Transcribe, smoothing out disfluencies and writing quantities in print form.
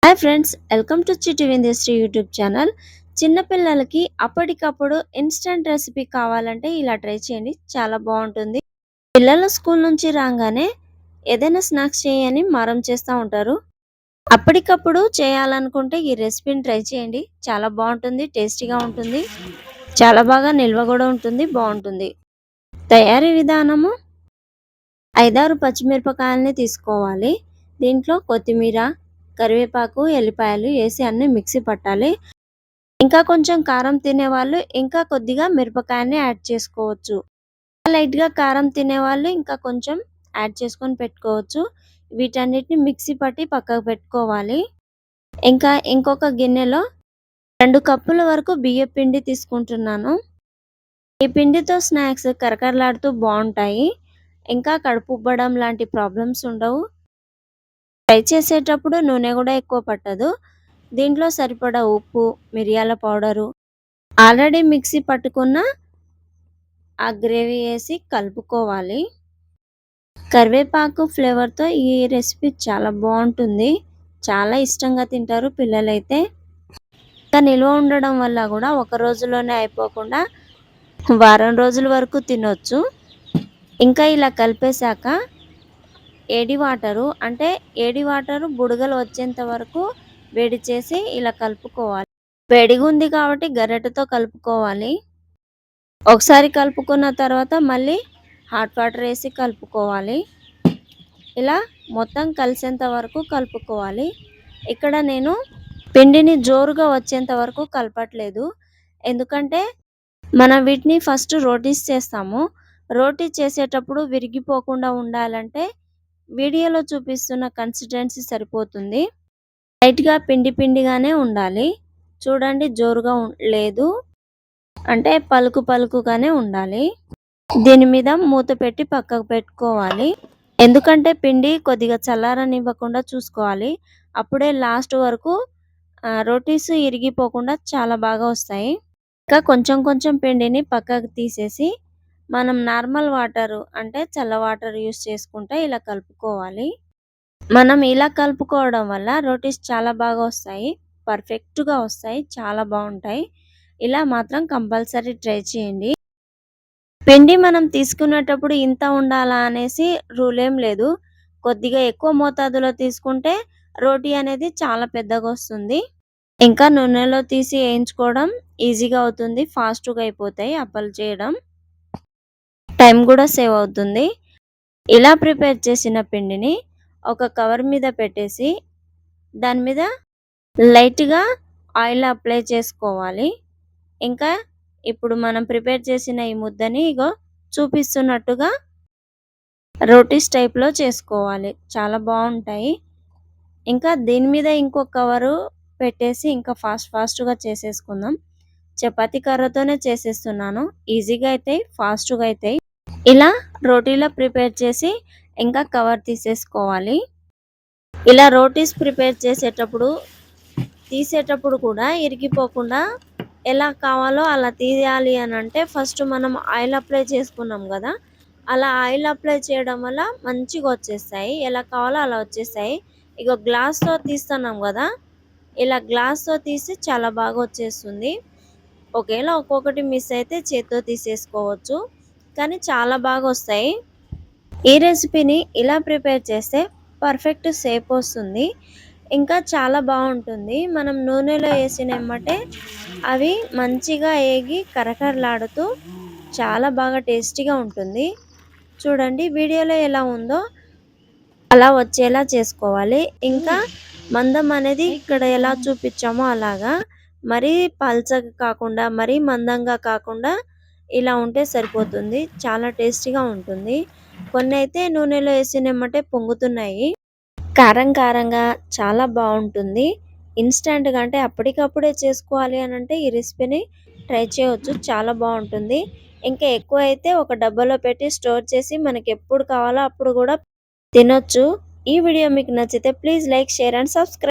Hi friends, welcome to చిట్టి విందేశ్రీ YouTube channel. చిన్న పిల్లలకి అప్పటికప్పుడు ఇన్స్టంట్ రెసిపీ కావాలంటే ఇలా ట్రై చేయండి, చాలా బాగుంటుంది. పిల్లలు స్కూల్ నుంచి రాగానే ఏదైనా స్నాక్స్ చేయని మారం చేస్తూ ఉంటారు. అప్పటికప్పుడు చేయాలనుకుంటే ఈ రెసిపీని ట్రై చేయండి, చాలా బాగుంటుంది, టేస్టీగా ఉంటుంది, చాలా బాగా నిల్వ కూడా ఉంటుంది, బాగుంటుంది. తయారీ విధానము: 5-6 పచ్చిమిరపకాయలని తీసుకోవాలి. దీంట్లో కొత్తిమీర, కరివేపాకు, ఎల్లిపాయలు వేసి అన్ని మిక్సీ పట్టాలి. ఇంకా కొంచెం కారం తినేవాళ్ళు ఇంకా కొద్దిగా మిరపకాయని యాడ్ చేసుకోవచ్చు. లైట్గా కారం తినేవాళ్ళు ఇంకా కొంచెం యాడ్ చేసుకొని పెట్టుకోవచ్చు. వీటన్నిటిని మిక్సీ పట్టి పక్కకు పెట్టుకోవాలి. ఇంకా ఇంకొక గిన్నెలో 2 కప్పుల వరకు బియ్యం పిండి తీసుకుంటున్నాను. ఈ పిండితో స్నాక్స్ కరకరలాడుతూ బాగుంటాయి. ఇంకా కడుపు ఉబ్బడం లాంటి ప్రాబ్లమ్స్ ఉండవు. ఫ్రై చేసేటప్పుడు నూనె కూడా ఎక్కువ పట్టదు. దీంట్లో సరిపడా ఉప్పు, మిరియాల పౌడరు, ఆల్రెడీ మిక్సీ పట్టుకున్న ఆ గ్రేవీ వేసి కలుపుకోవాలి. కరివేపాకు ఫ్లేవర్తో ఈ రెసిపీ చాలా బాగుంటుంది, చాలా ఇష్టంగా తింటారు పిల్లలైతే. ఇంకా నిల్వ ఉండడం వల్ల కూడా ఒక రోజులోనే అయిపోకుండా వారం రోజుల వరకు తినొచ్చు. ఇంకా ఇలా కలిపేశాక ఏడి వాటరు బుడగలు వచ్చేంత వరకు వేడి చేసి ఇలా కలుపుకోవాలి. వేడిగా ఉంది కాబట్టి గరిటెతో కలుపుకోవాలి. ఒకసారి కలుపుకున్న తర్వాత మళ్ళీ హాట్ వాటర్ వేసి కలుపుకోవాలి. ఇలా మొత్తం కలిసేంత వరకు కలుపుకోవాలి. ఇక్కడ నేను పిండిని జోరుగా వచ్చేంత వరకు కలపట్లేదు, ఎందుకంటే మనం వీటిని ఫస్ట్ రోటీస్ చేస్తాము. రోటీ చేసేటప్పుడు విరిగిపోకుండా ఉండాలంటే వీడియోలో చూపిస్తున్న కన్సిస్టెన్సీ సరిపోతుంది. లైట్గా పిండి పిండిగానే ఉండాలి. చూడండి, జోరుగా లేదు, అంటే పలుకు పలుకుగానే ఉండాలి. దీని మీద మూత పెట్టి పక్కకు పెట్టుకోవాలి. ఎందుకంటే పిండి కొద్దిగా చల్లారనివ్వకుండా చూసుకోవాలి. అప్పుడే లాస్ట్ వరకు రోటీస్ ఇరిగిపోకుండా చాలా బాగా వస్తాయి. ఇంకా కొంచెం కొంచెం పిండిని పక్కకు తీసేసి మనం నార్మల్ వాటర్ అంటే చల్ల వాటర్ యూస్ చేసుకుంటే ఇలా కలుపుకోవాలి. మనం ఇలా కలుపుకోవడం వల్ల రోటీస్ చాలా బాగా వస్తాయి, పర్ఫెక్ట్గా వస్తాయి, చాలా బాగుంటాయి. ఇలా మాత్రం కంపల్సరీ ట్రై చేయండి. పిండి మనం తీసుకునేటప్పుడు ఇంత ఉండాలా అనేసి రూల్ ఏం లేదు. కొద్దిగా ఎక్కువ మోతాదులో తీసుకుంటే రోటీ అనేది చాలా పెద్దగా వస్తుంది. ఇంకా నూనెలో తీసి వేయించుకోవడం ఈజీగా అవుతుంది, ఫాస్ట్గా అయిపోతాయి అప్పలు చేయడం, టైం కూడా సేవ్ అవుతుంది. ఇలా ప్రిపేర్ చేసిన పిండిని ఒక కవర్ మీద పెట్టేసి దాని మీద లైట్గా ఆయిల్ అప్లై చేసుకోవాలి. ఇంకా ఇప్పుడు మనం ప్రిపేర్ చేసిన ఈ ముద్దని చూపిస్తున్నట్టుగా రోటీస్ టైప్లో చేసుకోవాలి, చాలా బాగుంటాయి. ఇంకా దీని మీద ఇంకో కవరు పెట్టేసి ఇంకా ఫాస్ట్గా చేసేసుకుందాం. చపాతీ కర్రతోనే చేసేస్తున్నాను, ఈజీగా అవుతాయి, ఫాస్ట్గా అవుతాయి. ఇలా రోటీలో ప్రిపేర్ చేసి ఇంకా కవర్ తీసేసుకోవాలి. ఇలా రోటీస్ ప్రిపేర్ తీసేటప్పుడు కూడా ఇరిగిపోకుండా ఎలా కావాలో అలా తీయాలి అని అంటే ఫస్ట్ మనం ఆయిల్ అప్లై చేసుకున్నాం కదా, అలా ఆయిల్ అప్లై చేయడం వల్ల మంచిగా వచ్చేస్తాయి, ఎలా కావాలో అలా వచ్చేస్తాయి. గ్లాస్తో తీస్తున్నాం కదా, ఇలా గ్లాస్తో తీసి చాలా బాగా వచ్చేస్తుంది. ఒకవేళ ఒక్కొక్కటి మిస్ అయితే చేత్తో తీసేసుకోవచ్చు, కానీ చాలా బాగా వస్తాయి. ఈ రెసిపీని ఇలా ప్రిపేర్ చేస్తే పర్ఫెక్ట్ షేప్ వస్తుంది, ఇంకా చాలా బాగుంటుంది. మనం నూనెలో వేసినమ్మటే అవి మంచిగా ఏగి కరకరలాడుతూ చాలా బాగా టేస్టీగా ఉంటుంది. చూడండి, వీడియోలో ఎలా ఉందో అలా వచ్చేలా చేసుకోవాలి. ఇంకా మందం అనేది ఇక్కడ ఎలా చూపించామో అలాగా, మరీ పల్చగా కాకుండా మరీ మందంగా కాకుండా ఇలా ఉంటే సరిపోతుంది, చాలా టేస్టీగా ఉంటుంది. కొన్ని అయితే నూనెలో వేసినమ్మటే పొంగుతున్నాయి, కారం కారంగా చాలా బాగుంటుంది. ఇన్స్టెంట్గా అంటే అప్పటికప్పుడే చేసుకోవాలి అని అంటే ఈ రెసిపీని ట్రై చేయవచ్చు, చాలా బాగుంటుంది. ఇంకా ఎక్కువ అయితే ఒక డబ్బాలో పెట్టి స్టోర్ చేసి మనకి ఎప్పుడు కావాలో అప్పుడు కూడా తినొచ్చు. ఈ వీడియో మీకు నచ్చితే please like, share and subscribe.